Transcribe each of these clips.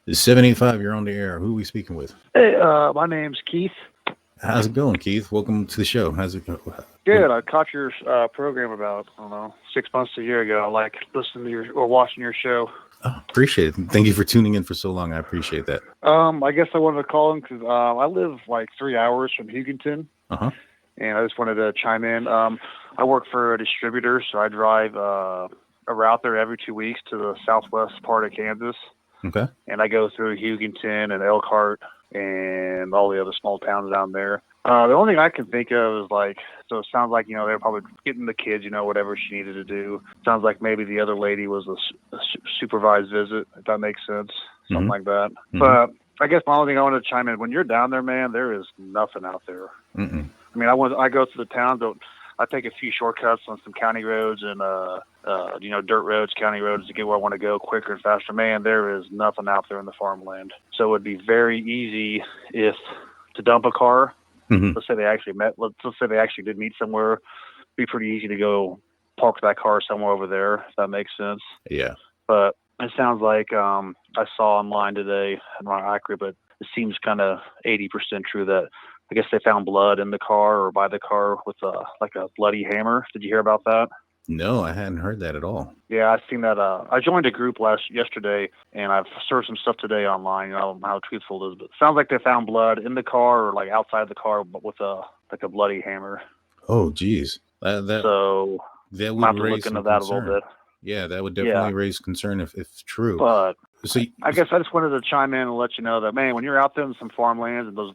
It's 785. You're on the air. Who are we speaking with? Hey, my name's Keith. How's it going, Keith? Welcome to the show. How's it going? Good. I caught your program about, I don't know, 6 months to a year ago. I like listening to your or watching your show. Oh, appreciate it. Thank you for tuning in for so long. I appreciate that. I guess I wanted to call in because I live like 3 hours from Hugonton, Uh-huh. and I just wanted to chime in. I work for a distributor, so I drive a route there every 2 weeks to the southwest part of Kansas, Okay. and I go through Hugonton and Elkhart and all the other small towns down there. The only thing I can think of is so it sounds like, they're probably getting the kids, whatever she needed to do. Sounds like maybe the other lady was a supervised visit, if that makes sense, something like that. Mm-hmm. But I guess my only thing I want to chime in, when you're down there, man, there is nothing out there. Mm-mm. I mean, I go through the towns, I take a few shortcuts on some county roads and, dirt roads, county roads to get where I want to go quicker and faster. Man, there is nothing out there in the farmland. So it would be very easy to dump a car. Mm-hmm. Let's say they actually met. Let's say they actually did meet somewhere. It'd be pretty easy to go park that car somewhere over there, if that makes sense. Yeah. But it sounds like I saw online today, I'm not accurate, but it seems kind of 80% true that I guess they found blood in the car or by the car with a bloody hammer. Did you hear about that? No, I hadn't heard that at all. Yeah, I've seen that. I joined a group yesterday, and I've searched some stuff today online. I don't know how truthful it is, but it sounds like they found blood in the car or outside the car, but with a bloody hammer. Oh, geez. So that I'll would have to raise look some into that concern. a little bit. Yeah, that would definitely raise concern if it's true. But so I guess I just wanted to chime in and let you know that, man, when you're out there in some farmlands and those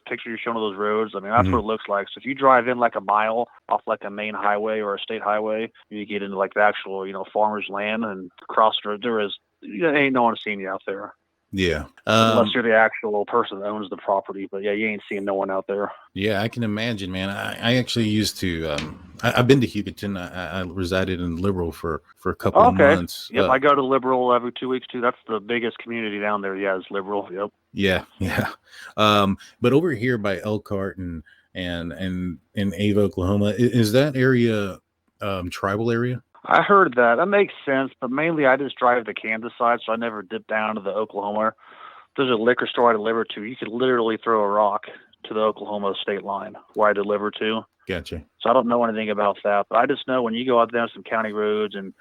pictures you're showing of those roads, I mean, that's what it looks like. So if you drive in a mile off a main highway or a state highway, you get into the actual, farmer's land and across the road, ain't no one seeing you out there. Yeah. Unless you're the actual person that owns the property. But yeah, you ain't seeing no one out there. Yeah, I can imagine, man. I actually used to, I've been to Hugonton. I resided in Liberal for a couple of months. Yep, I go to Liberal every 2 weeks too. That's the biggest community down there. Yeah, it's Liberal. Yep. Yeah. But over here by Elkhart and Ava, Oklahoma, is that area tribal area? I heard that. That makes sense, but mainly I just drive the Kansas side, so I never dip down to the Oklahoma. There's a liquor store I deliver to. You could literally throw a rock to the Oklahoma state line where I deliver to. Gotcha. So I don't know anything about that, but I just know when you go out there on some county roads and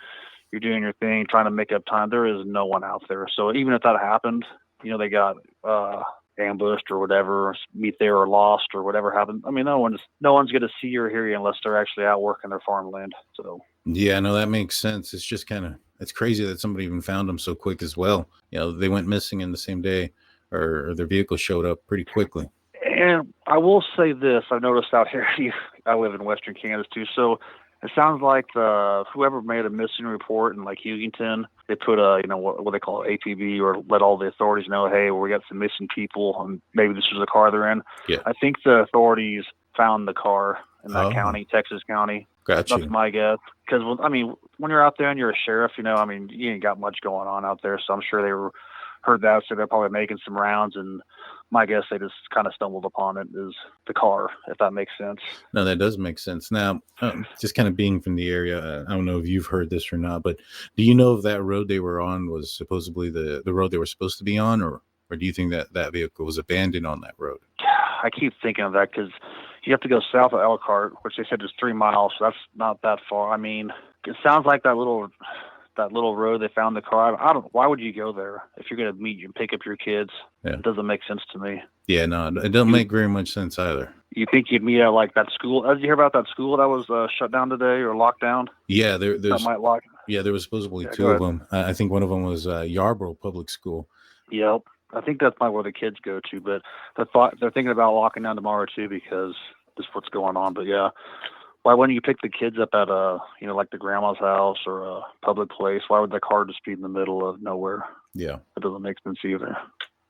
you're doing your thing, trying to make up time, there is no one out there. So even if that happened, they got ambushed or whatever, meet there or lost or whatever happened. I mean, no one's going to see or hear you unless they're actually out working their farmland. So. Yeah, no, that makes sense. It's just it's crazy that somebody even found them so quick as well. They went missing in the same day, or their vehicle showed up pretty quickly. And I will say this, I've noticed out here, I live in Western Kansas too, so it sounds like whoever made a missing report in Hugonton, they put what they call APB, or let all the authorities know, hey, we got some missing people, and maybe this was the car they're in. Yeah. I think the authorities found the car in that county, Texas County. Gotcha. That's my guess. Because, when you're out there and you're a sheriff, you ain't got much going on out there. So I'm sure they heard that, so they're probably making some rounds. And my guess, they just kind of stumbled upon it is the car, if that makes sense. No, that does make sense. Now, just kind of being from the area, I don't know if you've heard this or not, but do you know if that road they were on was supposedly the road they were supposed to be on, or do you think that vehicle was abandoned on that road? I keep thinking of that because you have to go south of Elkhart, which they said is 3 miles, so that's not that far. I mean, it sounds like that little road they found the car. Why would you go there if you're going to meet and pick up your kids? Yeah. It doesn't make sense to me. Yeah, no, it doesn't make very much sense either. You think you'd meet at that school? Did you hear about that school that was shut down today or locked down? Yeah, there was supposedly two of them. I think one of them was Yarborough Public School. Yep. I think that's probably where the kids go to, but they're thinking about locking down tomorrow too because just what's going on. But yeah, why wouldn't you pick the kids up at the grandma's house or a public place? Why would the car just be in the middle of nowhere? Yeah, it doesn't make sense either.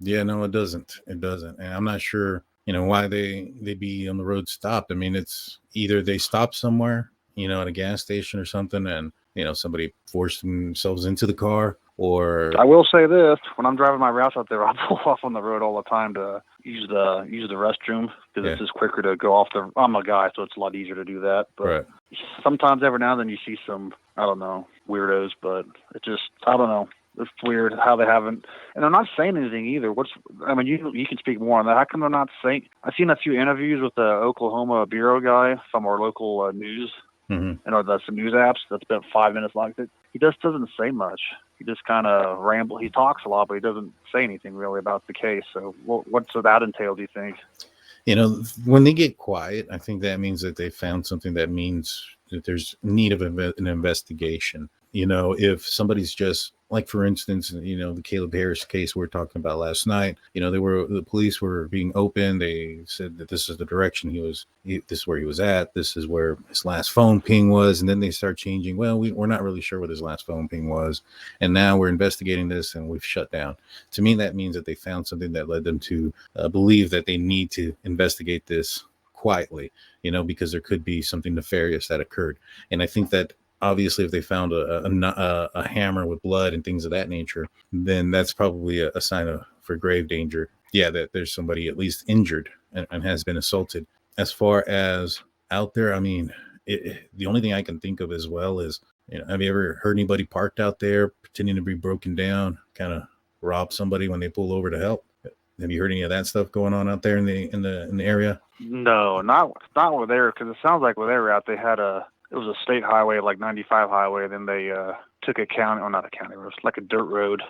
Yeah, no, it doesn't. And I'm not sure, why they be on the road stopped. I mean, it's either they stopped somewhere, at a gas station or something, and somebody forced themselves into the car. Or I will say this: when I'm driving my routes out there, I pull off on the road all the time to use the restroom because it's just quicker to go off the. I'm a guy, so it's a lot easier to do that. But sometimes, every now and then, you see some weirdos, but it just I don't know. It's weird how they haven't, and they're not saying anything either. I mean, you can speak more on that. How come they're not saying? I've seen a few interviews with the Oklahoma bureau guy from our local news, and that's some news apps. That's about 5 minutes long. He just doesn't say much. He just kind of ramble. He talks a lot, but he doesn't say anything really about the case. So, what's that entail? Do you think? When they get quiet, I think that means that they found something that means that there's need of an investigation. If somebody's just like, for instance, the Caleb Harris case we were talking about last night, the police were being open. They said that this is the direction this is where he was at. This is where his last phone ping was. And then they start changing. Well, we're not really sure what his last phone ping was. And now we're investigating this and we've shut down. To me, that means that they found something that led them to believe that they need to investigate this quietly, because there could be something nefarious that occurred. And I think that obviously if they found a hammer with blood and things of that nature, then that's probably a sign for grave danger. Yeah, that there's somebody at least injured and has been assaulted. As far as out there, I mean, the only thing I can think of as well is, have you ever heard anybody parked out there pretending to be broken down, kind of rob somebody when they pull over to help? Have you heard any of that stuff going on out there in the area? No, not where they're, because it sounds like where they were at, they had it was a state highway, like 95 highway. Then they took a county, or not a county road, like a dirt road,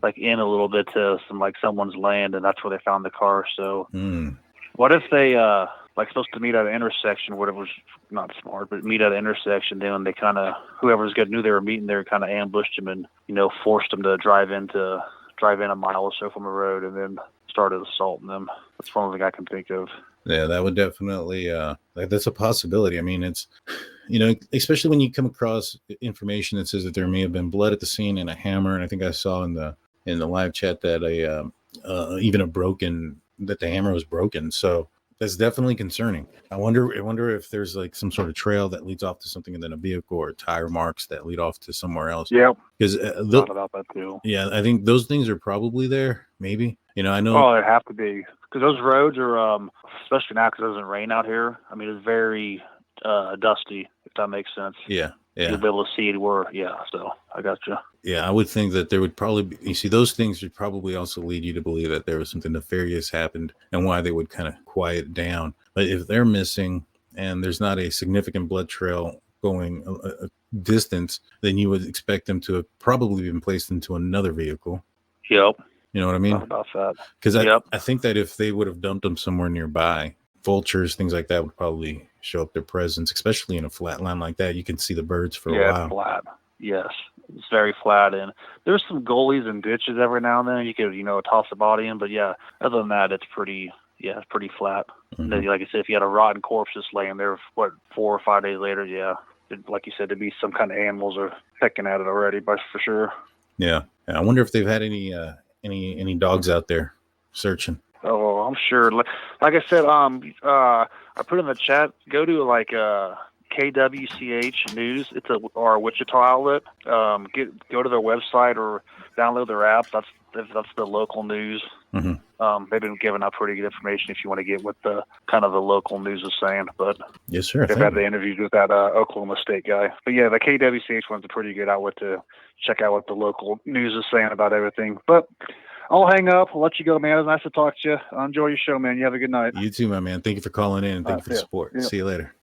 like in a little bit to someone's land, and that's where they found the car. So, what if they supposed to meet at an intersection? Whatever was not smart, but meet at an intersection. Then they kind of whoever's good knew they were meeting there, kind of ambushed them and forced them to drive in a mile or so from the road, and then started assaulting them. That's one thing I can think of. Yeah, that would definitely that's a possibility. I mean, it's especially when you come across information that says that there may have been blood at the scene and a hammer. And I think I saw in the live chat that that the hammer was broken. So that's definitely concerning. I wonder if there's like some sort of trail that leads off to something, and then a vehicle or tire marks that lead off to somewhere else. Yeah, because thought about that too. Yeah, I think those things are probably there. Maybe I know. Oh, it'd have to be, because those roads are especially now because it doesn't rain out here. I mean, it's very dusty, if that makes sense. Yeah. You'll be able to see it where. Yeah, so I got you. Yeah, I would think that there would probably be, those things would probably also lead you to believe that there was something nefarious happened and why they would kind of quiet down. But if they're missing and there's not a significant blood trail going a distance, then you would expect them to have probably been placed into another vehicle. Yep. You know what I mean? Thought about that. Because I think that if they would have dumped them somewhere nearby, vultures, things like that would probably show up their presence, especially in a flat line like that. You can see the birds for a while. Yeah, flat. Yes, it's very flat, and there's some gullies and ditches every now and then. You could, toss the body in, but yeah, other than that, it's pretty flat. And then, like I said, if you had a rotten corpse just laying there, 4 or 5 days later, like you said, there'd be some kind of animals are pecking at it already, but for sure. Yeah, I wonder if they've had any dogs out there searching. Oh, I'm sure. Like I said, I put in the chat. Go to KWCH News. It's our Wichita outlet. Go to their website or download their app. That's the local news. They've been giving out pretty good information if you want to get what the kind of the local news is saying. But yes, sir. They've had the interviews with that Oklahoma State guy. But yeah, the KWCH one's a pretty good outlet to check out what the local news is saying about everything. But I'll hang up. I'll let you go, man. It was nice to talk to you. Enjoy your show, man. You have a good night. You too, my man. Thank you for calling in. Thank you for the support. See you later.